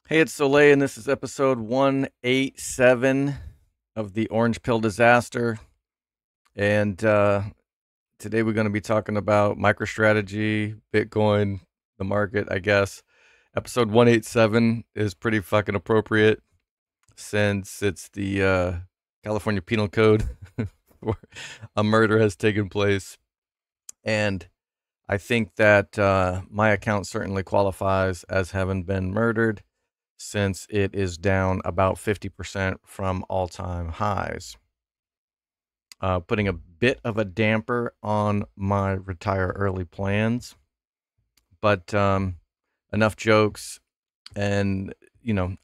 Hey, it's Soleil, and this is episode 187 of the Orange Pill Disaster. And today we're going to be talking about MicroStrategy, Bitcoin, the market, I guess. Episode 187 is pretty fucking appropriate since it's the California Penal Code where a murder has taken place. And I think that my account certainly qualifies as having been murdered, since it is down about 50% from all time highs, putting a bit of a damper on my retire early plans. But enough jokes. And,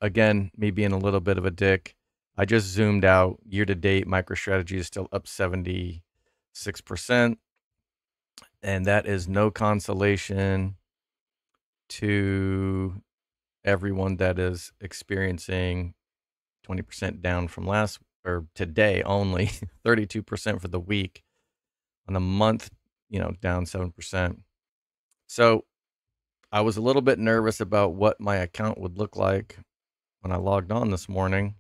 again, me being a little bit of a dick, I just zoomed out. Year to date, MicroStrategy is still up 76%. And that is no consolation to everyone that is experiencing 20% down from last or today only, 32% for the week. On the month, down 7%. So I was a little bit nervous about what my account would look like when I logged on this morning.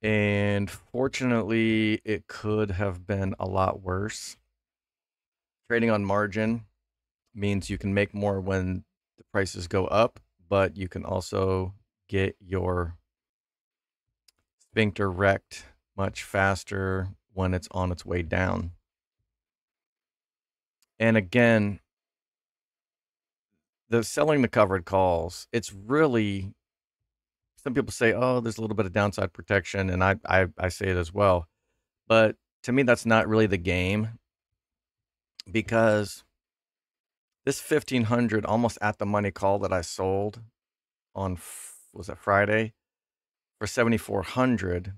And fortunately, it could have been a lot worse. Trading on margin means you can make more when the prices go up, but you can also get your sphincter wrecked much faster when it's on its way down. And again, the selling the covered calls, it's really, some people say, oh, there's a little bit of downside protection, and I say it as well. But to me, that's not really the game, because this 1500 almost at the money call that I sold on, was it Friday, for 7400,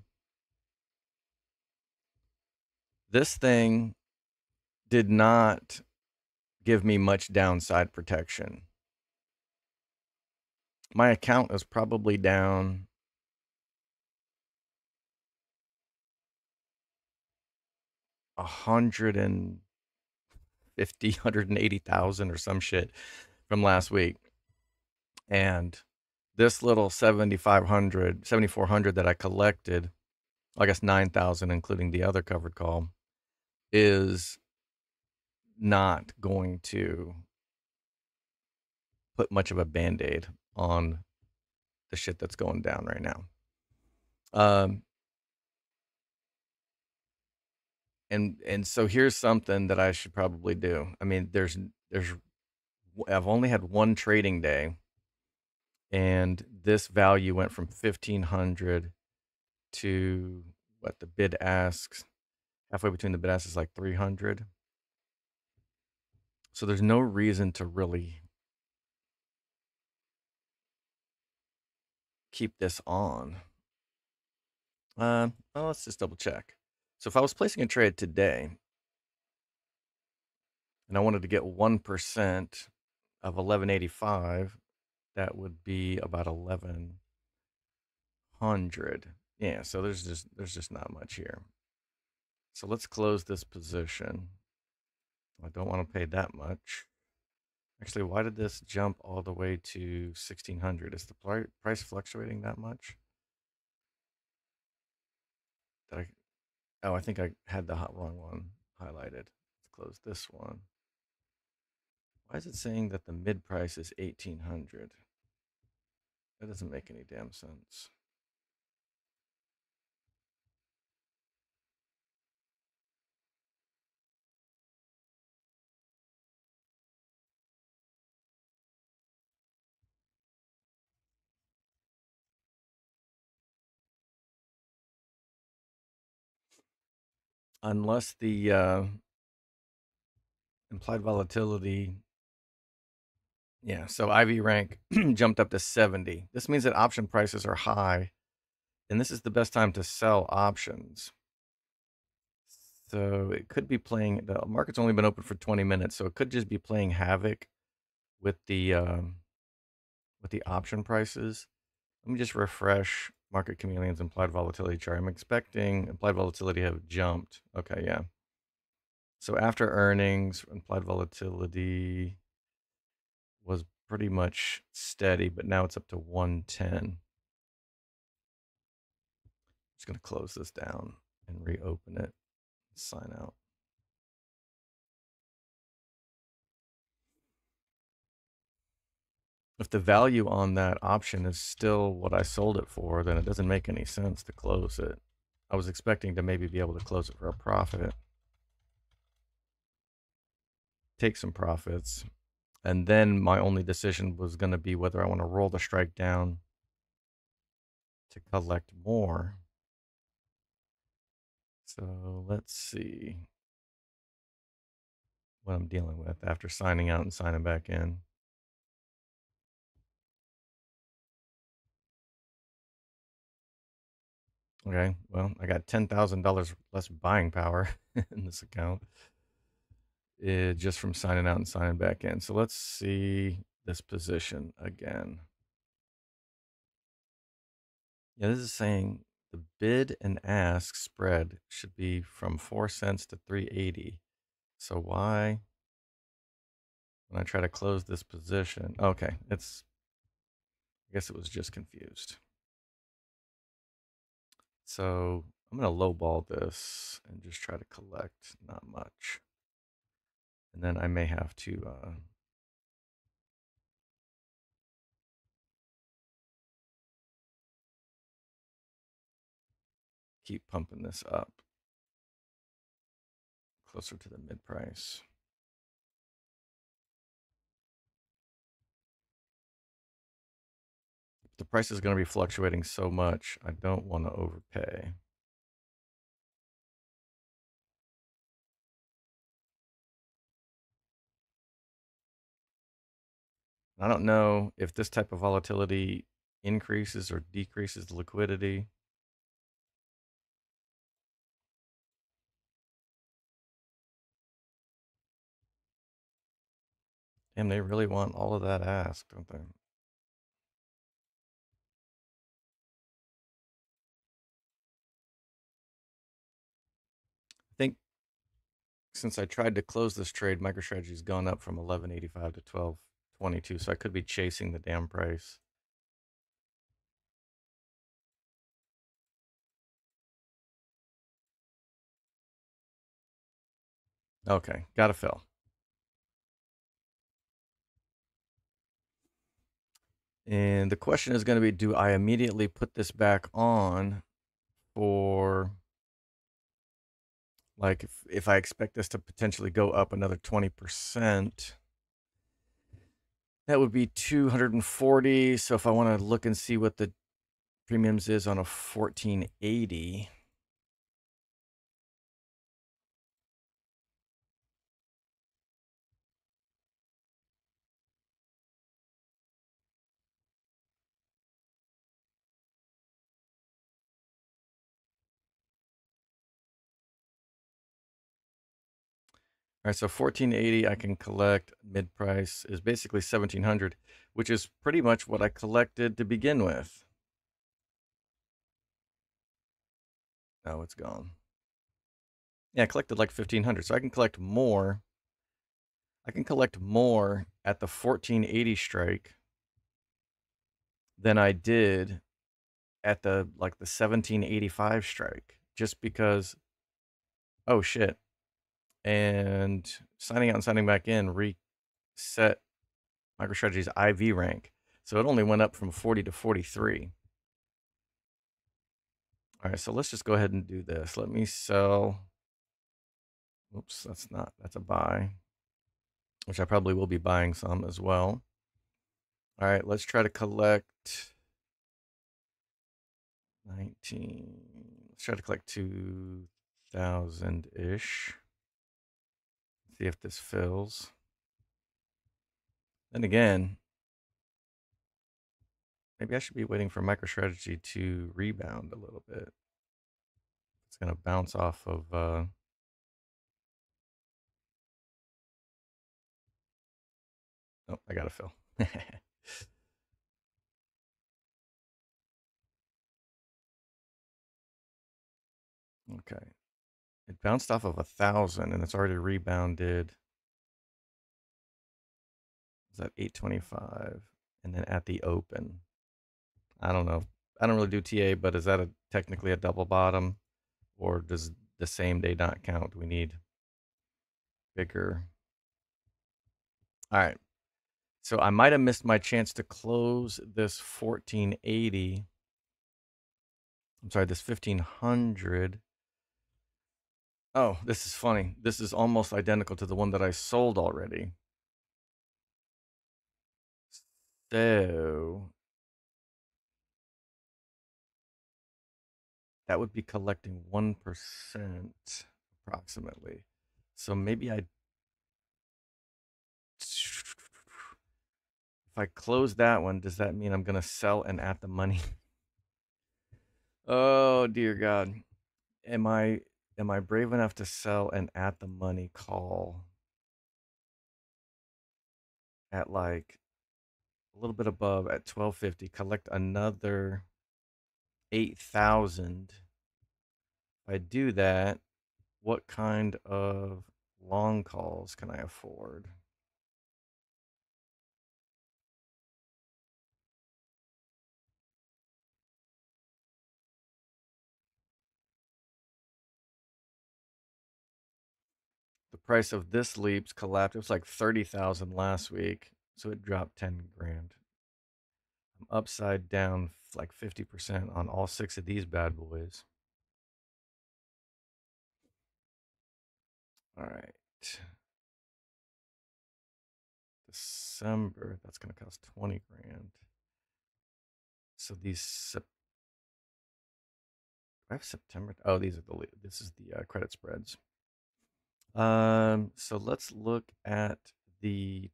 this thing did not give me much downside protection. My account is probably down 180,000 or some shit from last week. And this little 7,400 that I collected, I guess 9,000, including the other covered call, is not going to put much of a band-aid on the shit that's going down right now. And so here's something that I should probably do. I mean, I've only had one trading day, and this value went from 1,500 to what the bid asks. Halfway between the bid asks is like 300. So there's no reason to really keep this on. Well, let's just double check. So if I was placing a trade today and I wanted to get 1% of 1185, that would be about 1100. Yeah, so there's just not much here. So let's close this position. I don't want to pay that much. Actually, why did this jump all the way to 1600? Is the price fluctuating that much? Did I? Oh, I think I had the wrong one highlighted. Let's close this one. Why is it saying that the mid price is 1800? That doesn't make any damn sense. Unless the implied volatility. Yeah, so IV rank jumped up to 70. This means that option prices are high, and this is the best time to sell options. So it could be playing, the market's only been open for 20 minutes, so it could just be playing havoc with the option prices. Let me just refresh Market Chameleon's implied volatility chart. I'm expecting implied volatility to have jumped. Okay, yeah. So after earnings, implied volatility was pretty much steady, but now it's up to 110. Just going to close this down and reopen it, sign out. If the value on that option is still what I sold it for, then it doesn't make any sense to close it. I was expecting to maybe be able to close it for a profit, take some profits, and then my only decision was going to be whether I want to roll the strike down to collect more. So let's see what I'm dealing with after signing out and signing back in. Okay, well, I got $10,000 less buying power in this account just from signing out and signing back in. So let's see this position again. Yeah, this is saying the bid and ask spread should be from 4 cents to 380. So why, when I try to close this position, okay, I guess it was just confused. So I'm going to lowball this and just try to collect not much. And then I may have to keep pumping this up closer to the mid price. The price is going to be fluctuating so much, I don't want to overpay. I don't know if this type of volatility increases or decreases the liquidity. Damn, they really want all of that ask, don't they? I think since I tried to close this trade, MicroStrategy's gone up from 11.85 to 12.22, so I could be chasing the damn price. Okay, gotta fill. And the question is going to be, do I immediately put this back on for, like, if I expect this to potentially go up another 20%, that would be 240. So if I want to look and see what the premiums is on a 1480, all right, so 1480 I can collect. Mid price is basically 1700, which is pretty much what I collected to begin with. Oh, it's gone. Yeah, I collected like 1500, so I can collect more. I can collect more at the 1480 strike than I did at the 1785 strike, just because, oh shit. And signing out and signing back in reset MicroStrategy's IV rank. So it only went up from 40 to 43. All right, so let's just go ahead and do this. Let me sell. Oops, that's a buy, which I probably will be buying some as well. All right, let's try to collect 19. Let's try to collect 2,000-ish. See if this fills. Then again, maybe I should be waiting for MicroStrategy to rebound a little bit. It's going to bounce off of... oh, I got to fill. Okay. It bounced off of 1,000 and it's already rebounded Is that 825? And then at the open. I don't know. I don't really do TA, but is that technically a double bottom? Or does the same day not count? Do we need bigger? All right. So I might have missed my chance to close this 1480. I'm sorry, this 1500. Oh, this is funny. This is almost identical to the one that I sold already. So that would be collecting 1% approximately. So maybe if I close that one, does that mean I'm going to sell and at the money? Oh, dear God. Am I brave enough to sell an at the money call at like a little bit above at 1250, collect another 8,000? If I do that, what kind of long calls can I afford? The price of this leaps collapsed. It was like 30,000 last week, so it dropped 10 grand. I'm upside down like 50% on all 6 of these bad boys. All right. December, that's going to cost 20 grand. So these I have September. Oh, these are this is the credit spreads. So let's look at the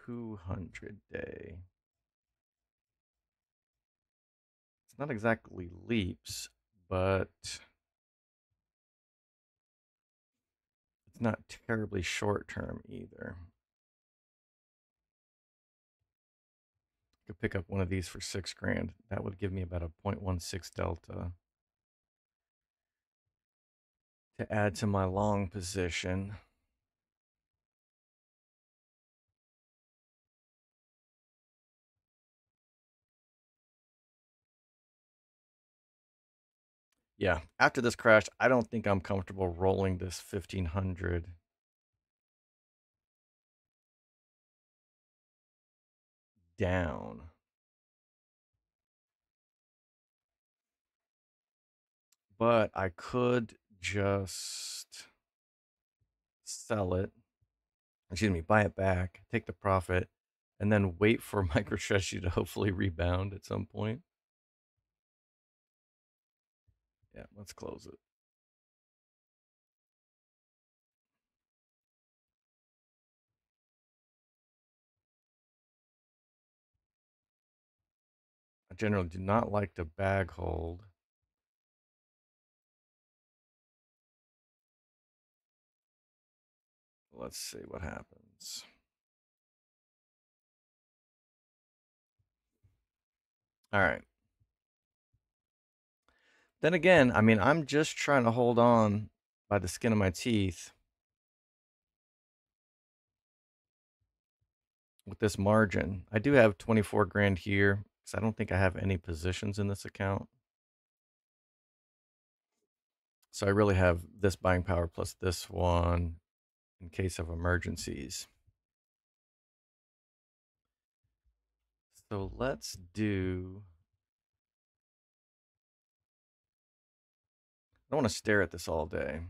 200 day. It's not exactly leaps, but it's not terribly short term either. I could pick up one of these for 6 grand. That would give me about a 0.16 delta to add to my long position. Yeah, after this crash, I don't think I'm comfortable rolling this 1500 down. But I could just sell it, excuse me, buy it back, take the profit, and then wait for MicroStrategy to hopefully rebound at some point. Yeah, let's close it. I generally do not like to bag hold. Let's see what happens. All right. Then again, I mean, I'm just trying to hold on by the skin of my teeth with this margin. I do have 24 grand here because I don't think I have any positions in this account. So I really have this buying power plus this one in case of emergencies. So let's do. I don't want to stare at this all day.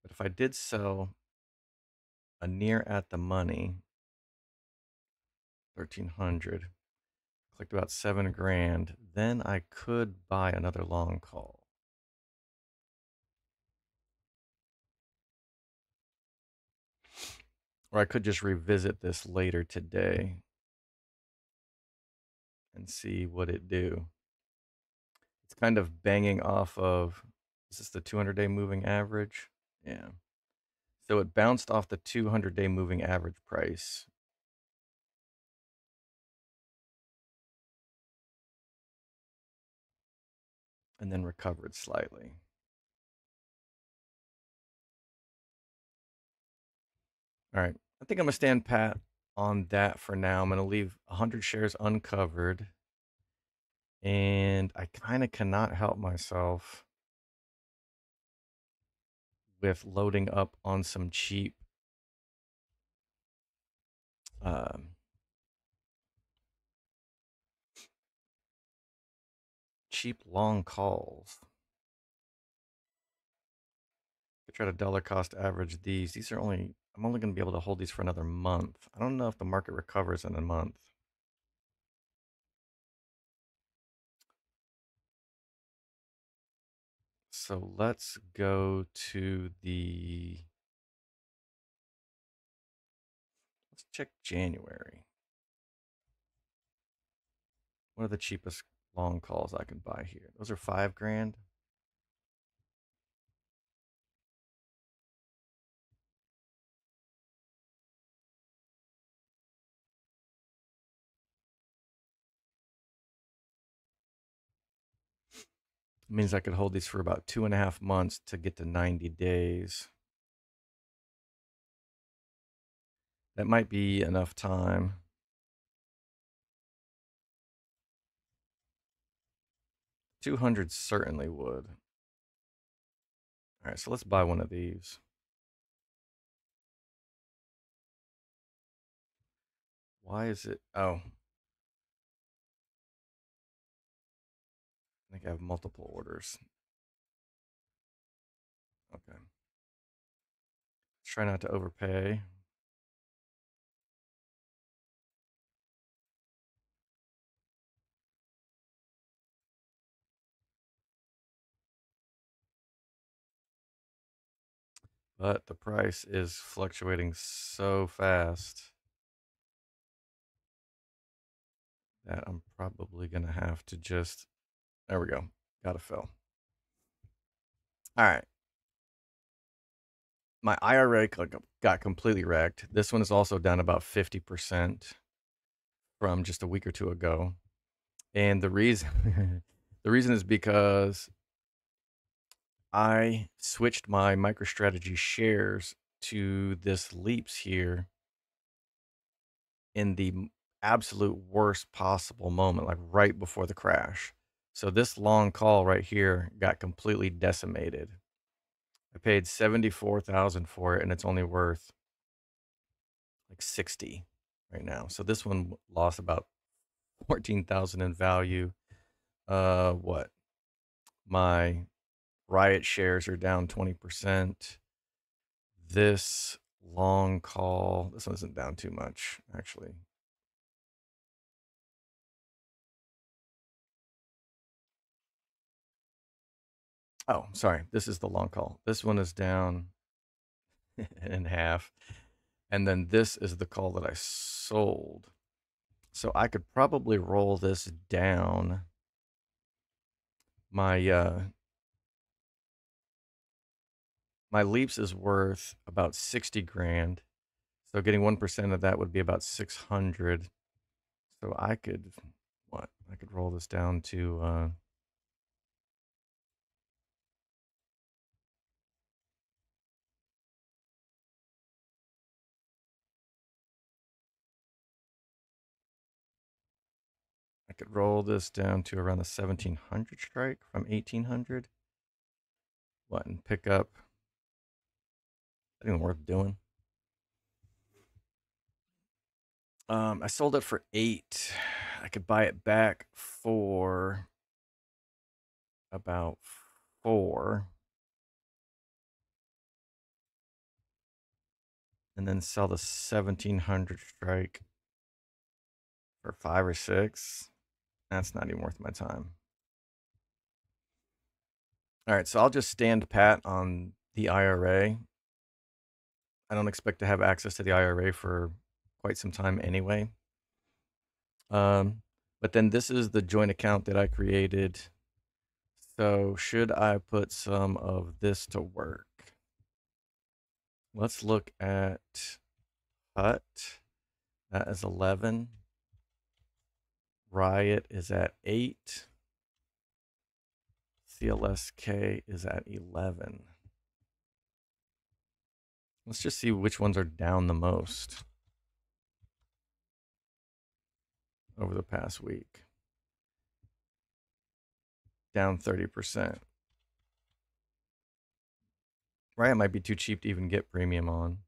But if I did sell a near at the money, 1300, clicked about 7 grand, then I could buy another long call. Or I could just revisit this later today and see what it do. It's kind of banging off of, is this the 200-day moving average? Yeah. So it bounced off the 200-day moving average price. and then recovered slightly. All right. I think I'm going to stand pat on that for now. I'm going to leave 100 shares uncovered. And I kind of cannot help myself with loading up on some cheap um, cheap long calls. I try to dollar cost average these. These are only, I'm only going to be able to hold these for another month. I don't know if the market recovers in a month. So let's go to let's check January. What are the cheapest long calls I can buy here? Those are $5,000. It means I could hold these for about 2.5 months to get to 90 days. That might be enough time. 200 certainly would. All right, so let's buy one of these. Why is it? Oh, I think I have multiple orders. Okay. Try not to overpay. But the price is fluctuating so fast that I'm probably going to have to just, there we go. Gotta fill. All right. My IRA got completely wrecked. This one is also down about 50% from just a week or two ago. And the reason the reason is because I switched my MicroStrategy shares to this Leaps here in the absolute worst possible moment, like right before the crash. So this long call right here got completely decimated. I paid 74,000 for it, and it's only worth like 60 right now. So this one lost about 14,000 in value. What? My Riot shares are down 20%. This long call, this one isn't down too much, actually. Oh, sorry. This is the long call. This one is down in half. And then this is the call that I sold. So I could probably roll this down. My my Leaps is worth about 60 grand. So getting 1% of that would be about 600. So I could what? I could roll this down to I could roll this down to around the 1700 strike from 1800. What, and pick up? Anything worth doing? I sold it for 8. I could buy it back for about 4, and then sell the 1700 strike for 5 or 6. That's not even worth my time. All right, so I'll just stand pat on the IRA. I don't expect to have access to the IRA for quite some time anyway. But then this is the joint account that I created. So should I put some of this to work? Let's look at HUT. That is 11. Riot is at 8. CLSK is at 11. Let's just see which ones are down the most over the past week. Down 30%. Riot might be too cheap to even get premium on.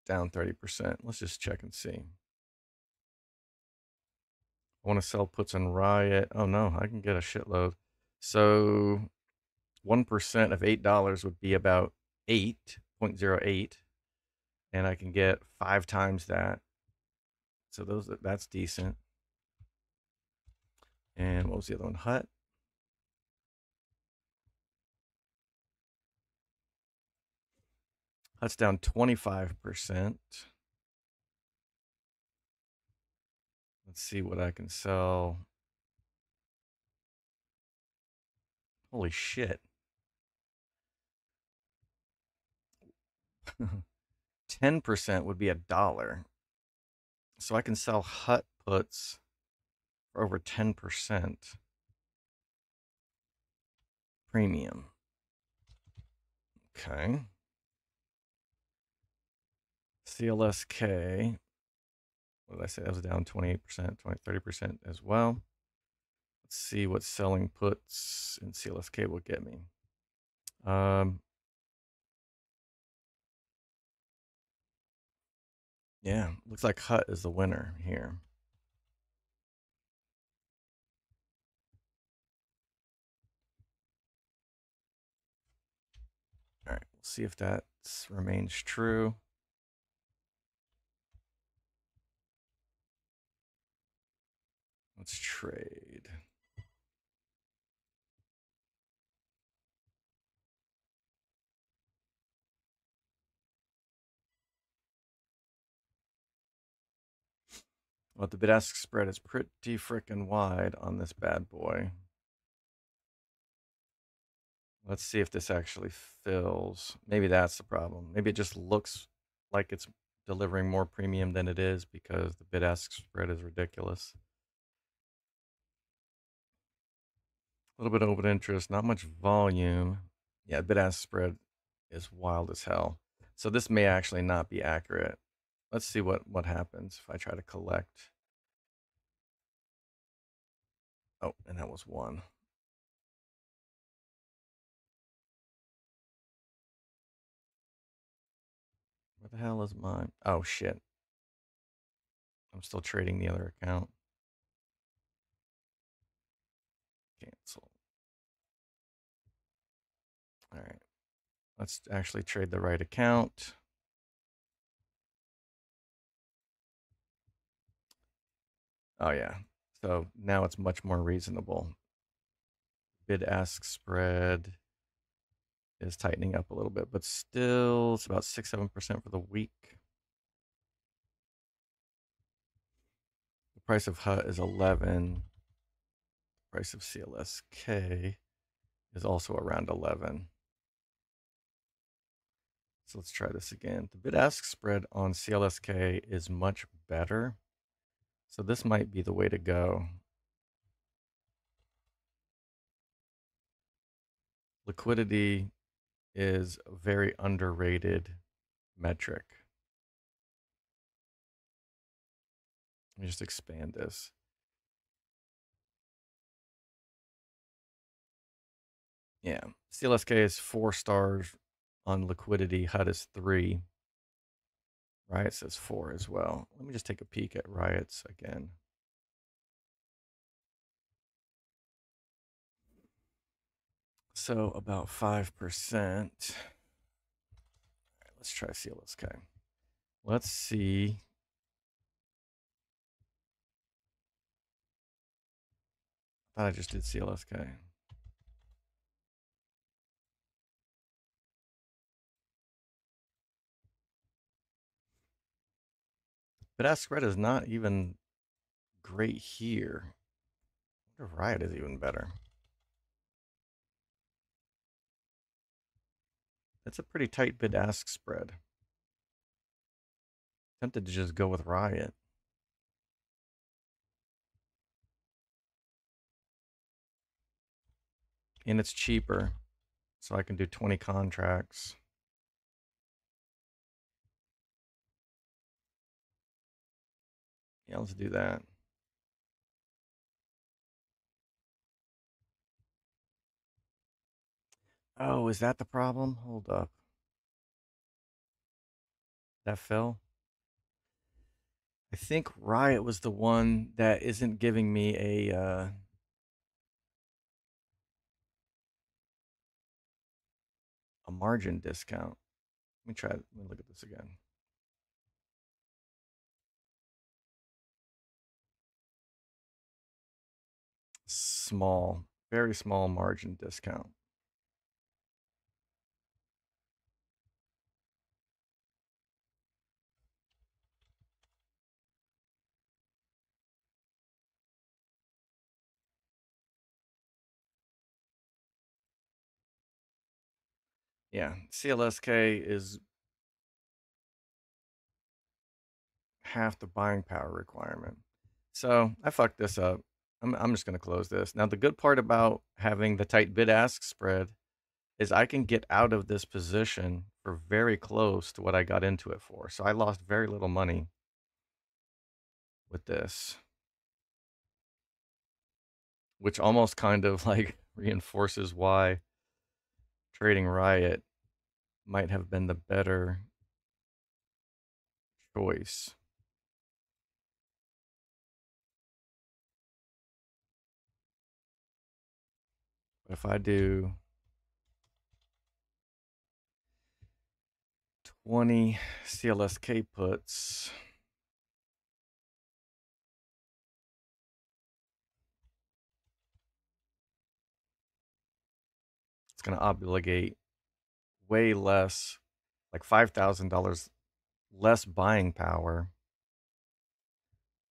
Down 30%. Let's just check and see. I want to sell puts on Riot. Oh no, I can get a shitload. So 1% of $8 would be about 8.08. And I can get 5 times that. So that's decent. And what was the other one? Hut. Hut's down 25%. Let's see what I can sell. Holy shit. 10% would be $1. So I can sell Hut puts for over 10% premium. Okay. CLSK. What did I say? That was down 28%, 30% as well. Let's see what selling puts in CLSK will get me. Yeah, looks like Hut is the winner here. All right, we'll see if that remains true. Let's trade. Well, the bid-ask spread is pretty freaking wide on this bad boy. Let's see if this actually fills. Maybe that's the problem. Maybe it just looks like it's delivering more premium than it is because the bid-ask spread is ridiculous. A little bit of open interest, not much volume. Yeah, bid-ask spread is wild as hell. So this may actually not be accurate. Let's see what happens if I try to collect. Oh, and that was one. Where the hell is mine? Oh, shit. I'm still trading the other account. Cancel. All right. Let's actually trade the right account. Oh, yeah. So now it's much more reasonable. Bid-ask spread is tightening up a little bit, but still it's about 6-7% for the week. The price of Hut is 11. The price of CLSK is also around 11. So let's try this again. The bid-ask spread on CLSK is much better. So this might be the way to go. Liquidity is a very underrated metric. Let me just expand this. Yeah, CLSK is 4 stars on liquidity. Hut is 3. Riot says 4 as well. Let me just take a peek at Riot's again. So about 5%. All right, let's try CLSK. Let's see. I thought I just did CLSK. But ask spread is not even great here. I wonder if Riot is even better. That's a pretty tight bid ask spread. Tempted to just go with Riot. and it's cheaper, so I can do 20 contracts. Yeah, let's do that. Oh, is that the problem? Hold up. That fell? I think Riot was the one that isn't giving me a margin discount. Let me try. Let me look at this again. Small, very small margin discount. Yeah, CLSK is half the buying power requirement. So I fucked this up. I'm just going to close this. Now, the good part about having the tight bid ask spread is I can get out of this position for very close to what I got into it for. So I lost very little money with this, which almost kind of like reinforces why trading Riot might have been the better choice. But if I do 20 CLSK puts, it's going to obligate way less, like $5,000 less buying power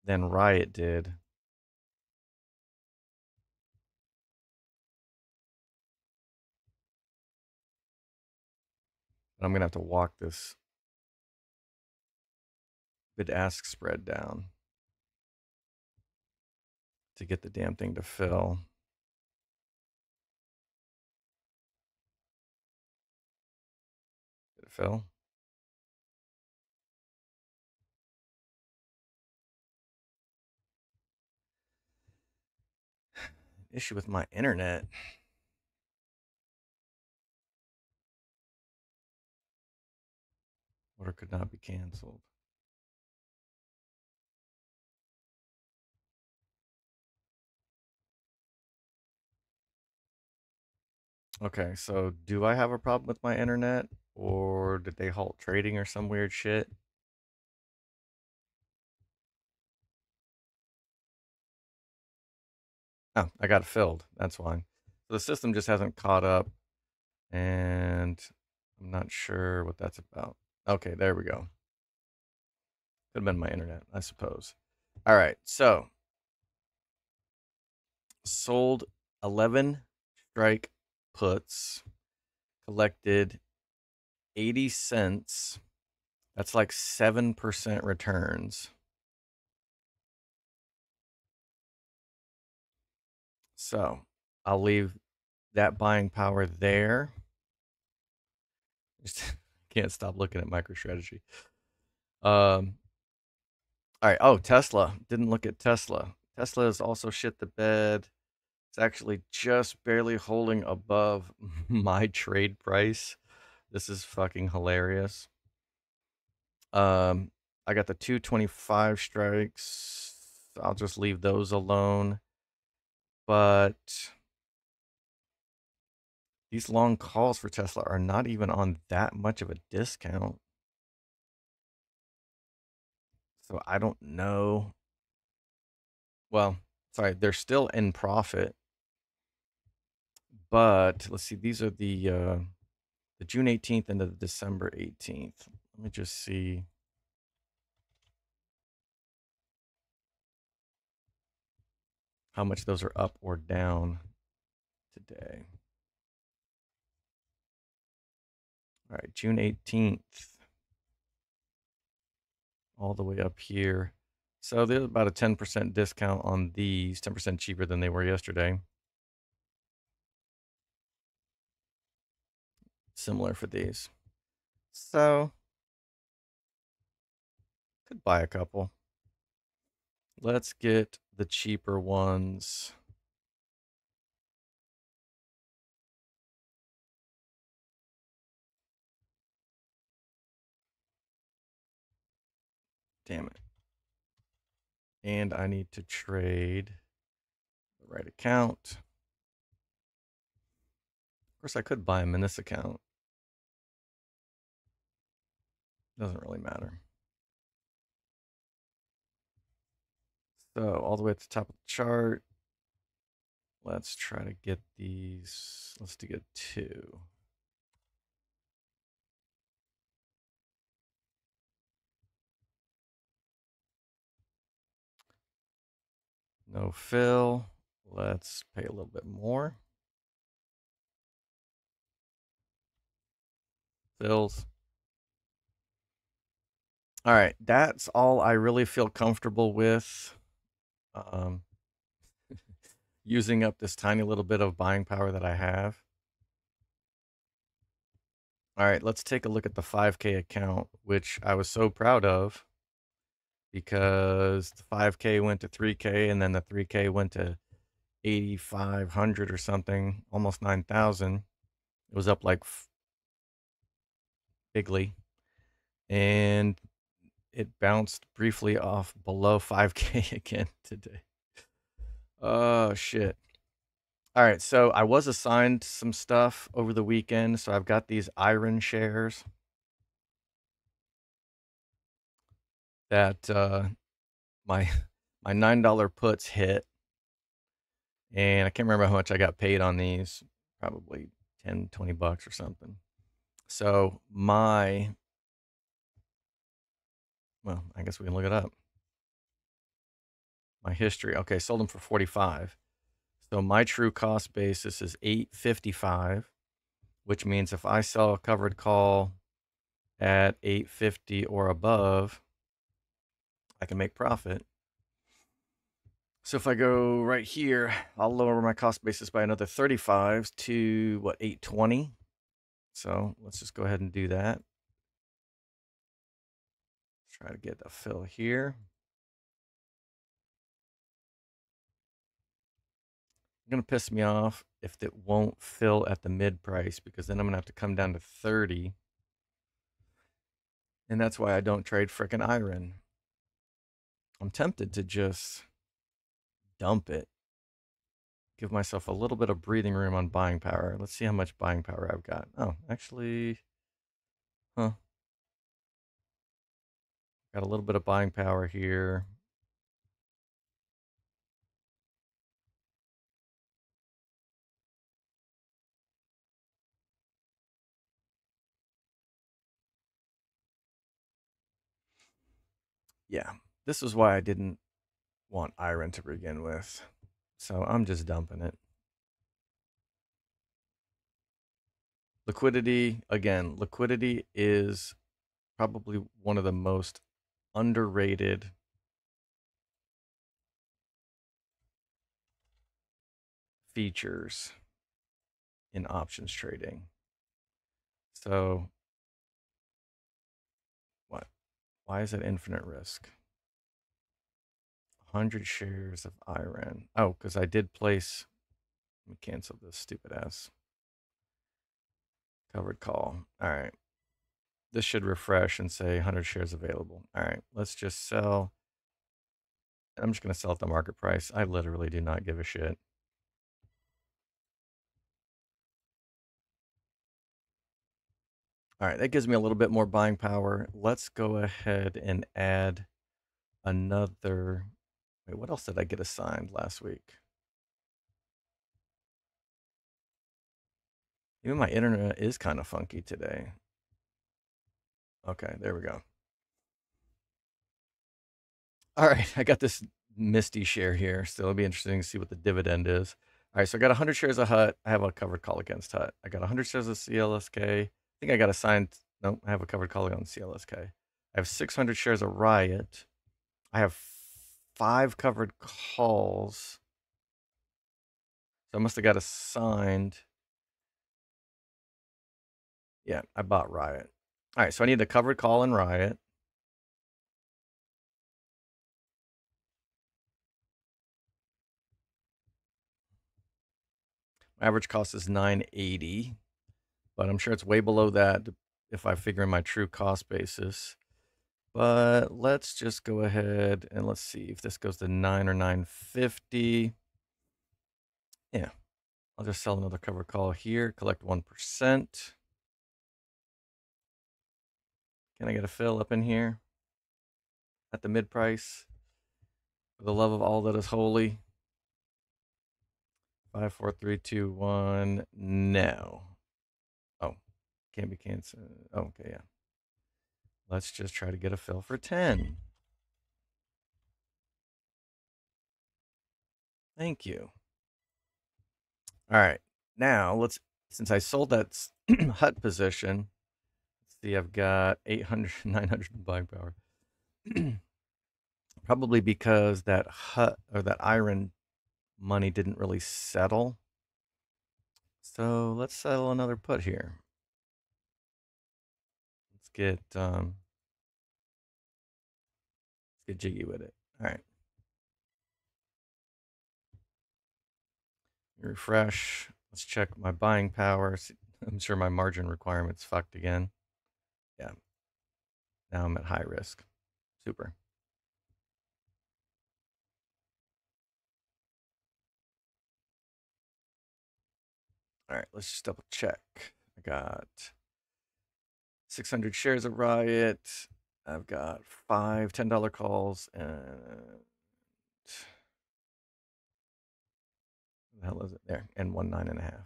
than Riot did. And I'm going to have to walk this bid ask spread down to get the damn thing to fill. Did it fill? Issue with my internet. Order could not be canceled. Okay, so do I have a problem with my internet? Or did they halt trading or some weird shit? Oh, I got it filled. That's why. So the system just hasn't caught up, and I'm not sure what that's about. Okay, there we go. Could have been my internet, I suppose. All right, so sold 11 strike puts, collected 80 cents. That's like 7% returns. So I'll leave that buying power there. Just can't stop looking at MicroStrategy. All right. Oh, Tesla. Didn't look at Tesla. Tesla is also shit the bed. It's actually just barely holding above my trade price. This is fucking hilarious. Um, I got the 225 strikes. I'll just leave those alone. But these long calls for Tesla are not even on that much of a discount. So I don't know. Well, sorry, they're still in profit. But let's see, these are the June 18th and the December 18th. Let me just see. How much those are up or down today. All right, June 18th, all the way up here. So there's about a 10% discount on these, 10% cheaper than they were yesterday. similar for these. So, could buy a couple. Let's get the cheaper ones. Damn it. And I need to trade the right account. Of course, I could buy them in this account. Doesn't really matter. So, all the way at the top of the chart. Let's try to get these. Let's get 2. No fill. Let's pay a little bit more. Fills. All right, that's all I really feel comfortable with. Using up this tiny little bit of buying power that I have. All right, let's take a look at the 5K account, which I was so proud of because the 5K went to 3K and then the 3K went to 8,500 or something, almost 9,000. It was up like bigly. And it bounced briefly off below 5K again today. Oh, shit. All right, so I was assigned some stuff over the weekend. So I've got these IREN shares that my my $9 puts hit, and I can't remember how much I got paid on these, probably 10, 20 bucks or something. So well, I guess we can look it up. My history. Okay, sold them for 45. So my true cost basis is 855, which means if I sell a covered call at 850 or above, I can make profit. So if I go right here, I'll lower my cost basis by another 35 to what, 820. So let's just go ahead and do that. Try to get a fill here. It's going to piss me off if it won't fill at the mid price, because then I'm going to have to come down to 30. And that's why I don't trade frickin' IREN. I'm tempted to just dump it. Give myself a little bit of breathing room on buying power. Let's see how much buying power I've got. Oh, actually, got a little bit of buying power here. Yeah, this is why I didn't want IREN to begin with. So I'm just dumping it. Liquidity, again, liquidity is probably one of the most underrated features in options trading. So, what? Why is it infinite risk? 100 shares of IREN. Oh, because I did place. Let me cancel this stupid ass covered call. All right. This should refresh and say 100 shares available. All right. Let's just sell. I'm just going to sell at the market price. I literally do not give a shit. All right, that gives me a little bit more buying power. Let's go ahead and add another. Wait, what else did I get assigned last week? Even my internet is kind of funky today. Okay, there we go. All right, I got this Misty share here, so it'll be interesting to see what the dividend is. All right, so I got 100 shares of HUT. I have a covered call against HUT. I got 100 shares of CLSK. I think I got assigned. No, I have a covered call on CLSK. I have 600 shares of Riot. I have 5 covered calls. So I must have got assigned Yeah, I bought Riot. All right, so I need a covered call in Riot. Average cost is 980, but I'm sure it's way below that if I figure in my true cost basis. But let's just go ahead and let's see if this goes to 9 or 950. Yeah, I'll just sell another cover call here, collect 1%. Can I get a fill up in here at the mid price? For the love of all that is holy. 5, 4, 3, 2, 1. No. Oh, can't be canceled. Oh, okay, yeah. Let's just try to get a fill for 10. Thank you. All right. Now let's, since I sold that hut position, let's see, I've got 800, 900 buying power. Probably because that hut or that IREN money didn't really settle. So let's settle another put here. Let's get jiggy with it. All right. Refresh. Let's check my buying power. I'm sure my margin requirement's fucked again. Yeah. Now I'm at high risk. Super. All right, let's just double check. I got 600 shares of Riot. I've got 5 $10 calls and what the hell is it there? And 1 9.5.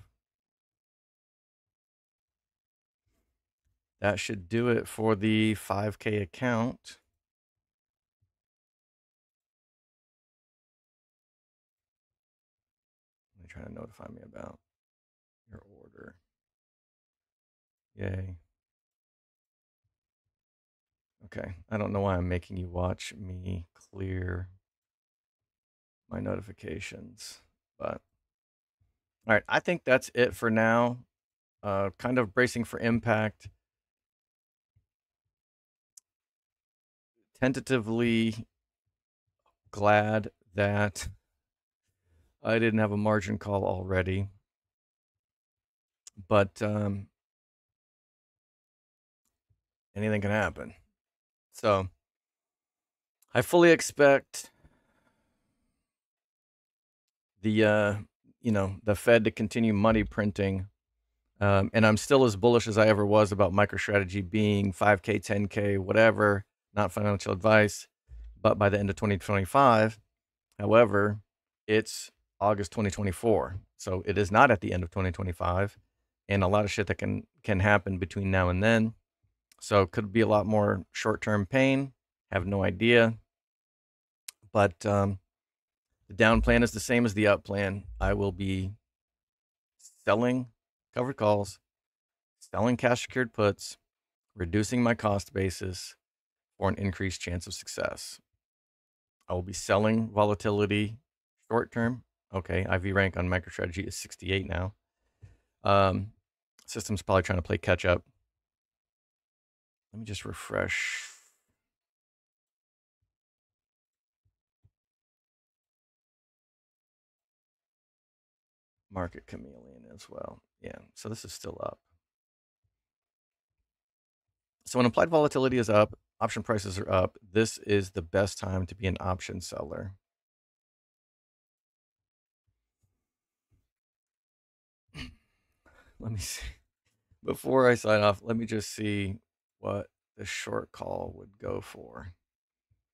That should do it for the 5K account. They're trying to notify me about your order. Yay. Okay. I don't know why I'm making you watch me clear my notifications, but all right. I think that's it for now. Kind of bracing for impact. Tentatively glad that I didn't have a margin call already, but anything can happen. So I fully expect the the Fed to continue money printing, and I'm still as bullish as I ever was about MicroStrategy being 5K, 10K, whatever. Not financial advice, but by the end of 2025. However, it's August 2024, so it is not at the end of 2025, and a lot of shit that can happen between now and then. So it could be a lot more short-term pain. Have no idea, but the down plan is the same as the up plan. I will be selling covered calls, selling cash secured puts, reducing my cost basis for an increased chance of success. I will be selling volatility short term. Okay, IV rank on MicroStrategy is 68 now. System's probably trying to play catch up. Let me just refresh. Market chameleon as well. Yeah, so this is still up. So when implied volatility is up, option prices are up. This is the best time to be an option seller. Let me see. Before I sign off, let me just see what the short call would go for.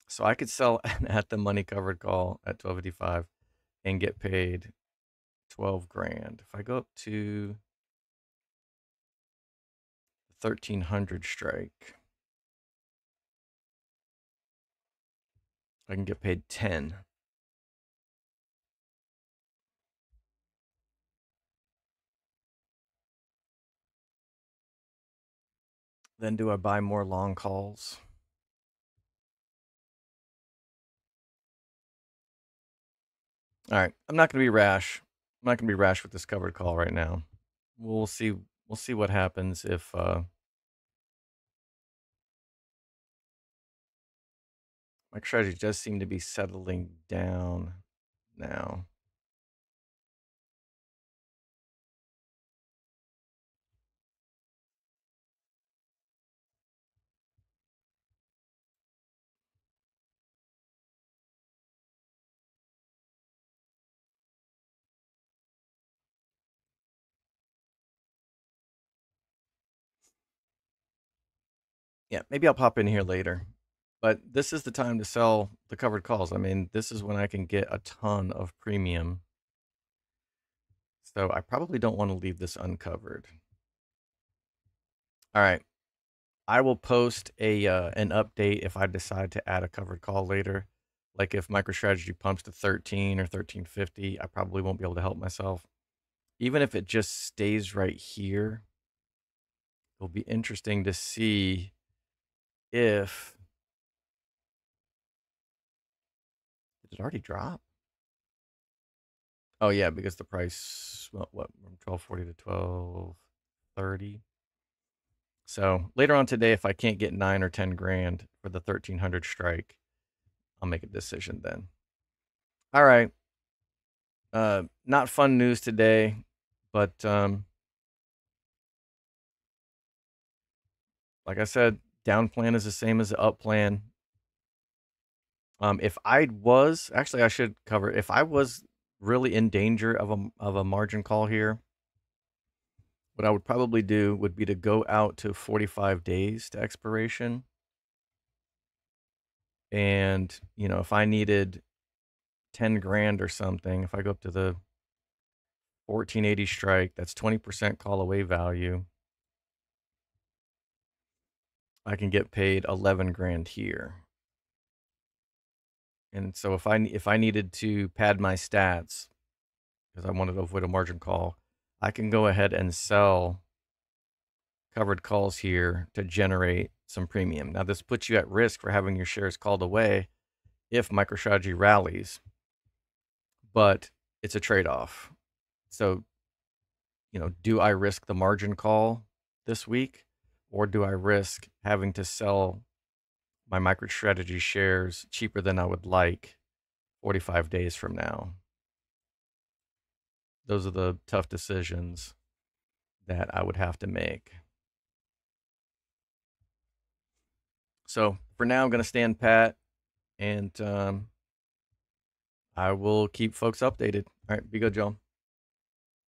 So I could sell at the money covered call at 12.55 and get paid 12 grand. If I go up to 1300 strike, I can get paid 10. Then do I buy more long calls? All right, I'm not going to be rash. I'm not going to be rash with this covered call right now. We'll see we'll see what happens if MicroStrategy does seem to be settling down now. Yeah, maybe I'll pop in here later. But this is the time to sell the covered calls. I mean, this is when I can get a ton of premium. So I probably don't want to leave this uncovered. All right. I will post a an update if I decide to add a covered call later. Like if MicroStrategy pumps to 13 or 1350, I probably won't be able to help myself. Even if it just stays right here, it'll be interesting to see if did it already drop? Oh yeah, because the price what from 1240 to 1230. So later on today, if I can't get 9 or 10 grand for the 1300 strike, I'll make a decision then. All right. Not fun news today, but like I said, down plan is the same as the up plan. If I was actually, I should cover. If I was really in danger of a margin call here, what I would probably do would be to go out to 45 days to expiration. And, if I needed 10 grand or something, if I go up to the 1480 strike, that's 20% call away value. I can get paid 11 grand here. And so if I needed to pad my stats because I wanted to avoid a margin call, I can go ahead and sell covered calls here to generate some premium. Now this puts you at risk for having your shares called away if MicroStrategy rallies, but it's a trade-off. So, do I risk the margin call this week, or do I risk having to sell my MicroStrategy shares cheaper than I would like 45 days from now? Those are the tough decisions that I would have to make. So for now, I'm going to stand pat, and I will keep folks updated. All right, be good, Joe.